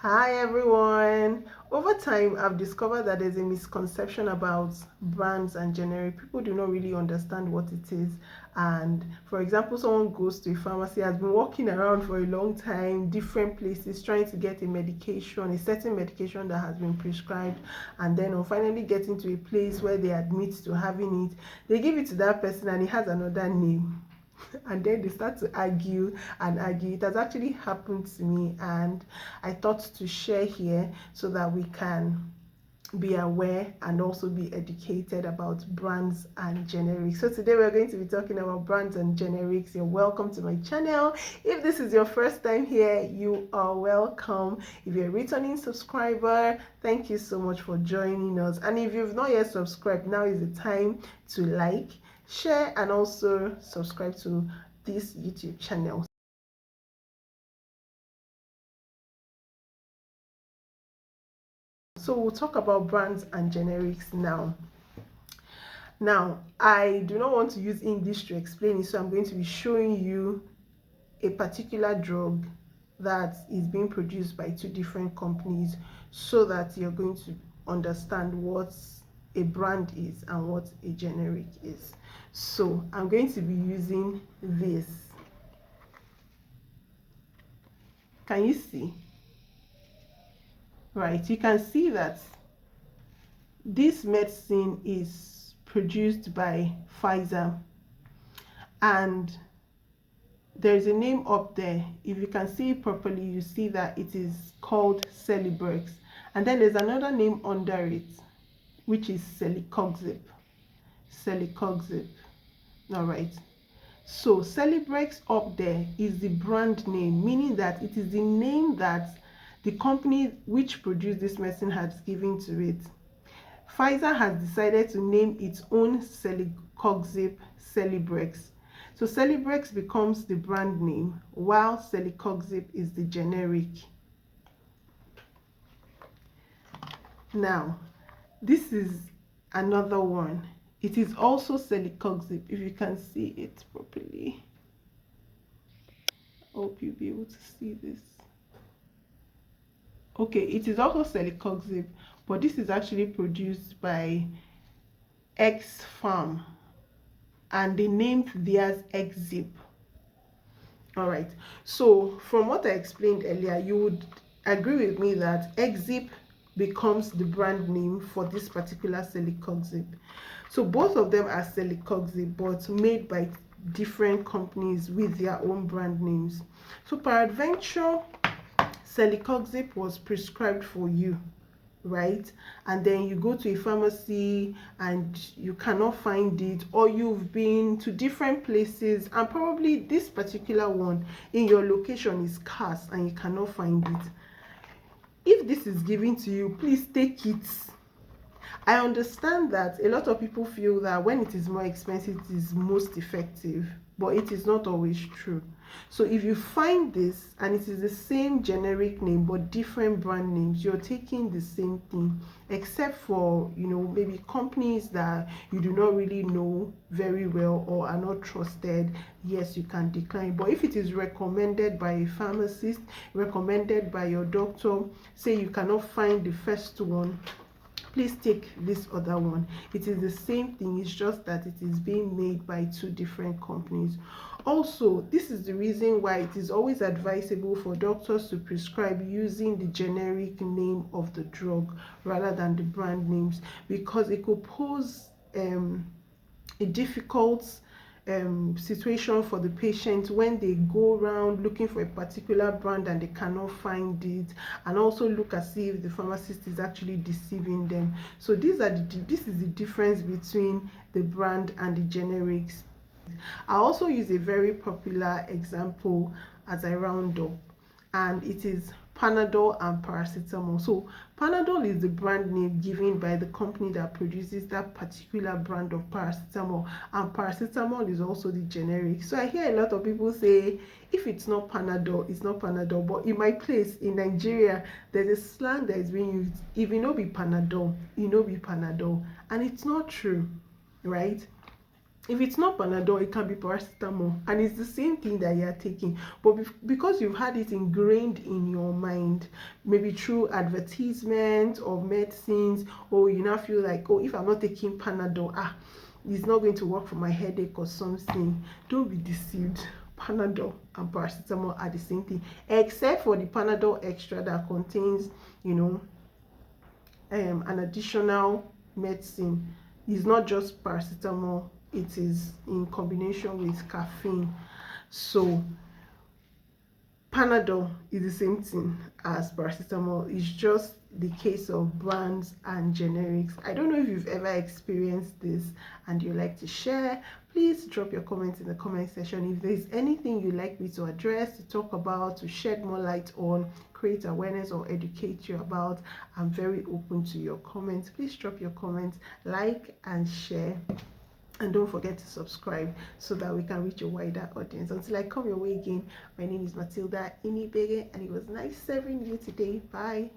Hi everyone. Over time, I've discovered that there's a misconception about brands and generic. People do not really understand what it is. And for example, someone goes to a pharmacy, has been walking around for a long time, different places, trying to get a medication, a certain medication that has been prescribed, and then on finally getting to a place where they admit to having it, they give it to that person and it has another name. And then they start to argue and argue. It has actually happened to me, and I thought to share here so that we can be aware and also be educated about brands and generics. So today we're going to be talking about brands and generics. You're welcome to my channel. If this is your first time here, you are welcome. If you're a returning subscriber, thank you so much for joining us. And if you've not yet subscribed, now is the time to like, share, and also subscribe to this YouTube channel. So we'll talk about brands and generics now. Now, I do not want to use English to explain it, so I'm going to be showing you a particular drug that is being produced by two different companies so that you're going to understand what a brand is and what a generic is. So I'm going to be using this. Can you see? Right, you can see that this medicine is produced by Pfizer, and there's a name up there. If you can see it properly, you see that it is called Celebrex, and then there's another name under it, which is Celecoxib. All right. So Celebrex up there is the brand name, meaning that it is the name that the company which produced this medicine has given to it. Pfizer has decided to name its own Celecoxib Celebrex. So Celebrex becomes the brand name, while Celecoxib is the generic. Now, this is another one. It is also Celecoxib, if you can see it properly. Hope you'll be able to see this. Okay, it is also Celecoxib, but this is actually produced by X Farm, and they named theirs Xzip. All right, so from what I explained earlier, you would agree with me that Xzip becomes the brand name for this particular Celecoxib. So both of them are Celecoxib, but made by different companies with their own brand names. So peradventure, Celecoxib was prescribed for you, right? And then you go to a pharmacy and you cannot find it, or you've been to different places and probably this particular one in your location is scarce and you cannot find it. If this is given to you, please take it. I understand that a lot of people feel that when it is more expensive, it is most effective, but it is not always true. So if you find this and it is the same generic name but different brand names, you're taking the same thing, except for, maybe companies that you do not really know very well or are not trusted. Yes, you can decline. But if it is recommended by a pharmacist, recommended by your doctor, say you cannot find the first one, please take this other one. It is the same thing, it's just that it is being made by two different companies. Also, this is the reason why it is always advisable for doctors to prescribe using the generic name of the drug rather than the brand names, because it could pose a difficult situation for the patient when they go around looking for a particular brand and they cannot find it, and also look as if the pharmacist is actually deceiving them. So this is the difference between the brand and the generics. I also use a very popular example as I round up, and it is Panadol and paracetamol. So Panadol is the brand name given by the company that produces that particular brand of paracetamol, and paracetamol is also the generic. So I hear a lot of people say, if it's not Panadol, it's not Panadol. But in my place in Nigeria, there's a slang that is being used: if you know be Panadol, you know be Panadol, and it's not true, right? If it's not Panadol, it can be paracetamol, and it's the same thing that you're taking. But because you've had it ingrained in your mind, maybe through advertisement of medicines, or you now feel like, oh, if I'm not taking Panadol, it's not going to work for my headache or something. Don't be deceived. Panadol and paracetamol are the same thing, except for the Panadol extra that contains, an additional medicine. It's not just paracetamol, it is in combination with caffeine. So Panadol is the same thing as paracetamol. It's just the case of brands and generics. I don't know if you've ever experienced this and you like to share. Please drop your comments in the comment section. If there's anything you'd like me to address, to talk about, to shed more light on, create awareness or educate you about, I'm very open to your comments. Please drop your comments, like and share. And don't forget to subscribe so that we can reach a wider audience. Until I come your way again, my name is Matilda Inibege, and it was nice serving you today. Bye.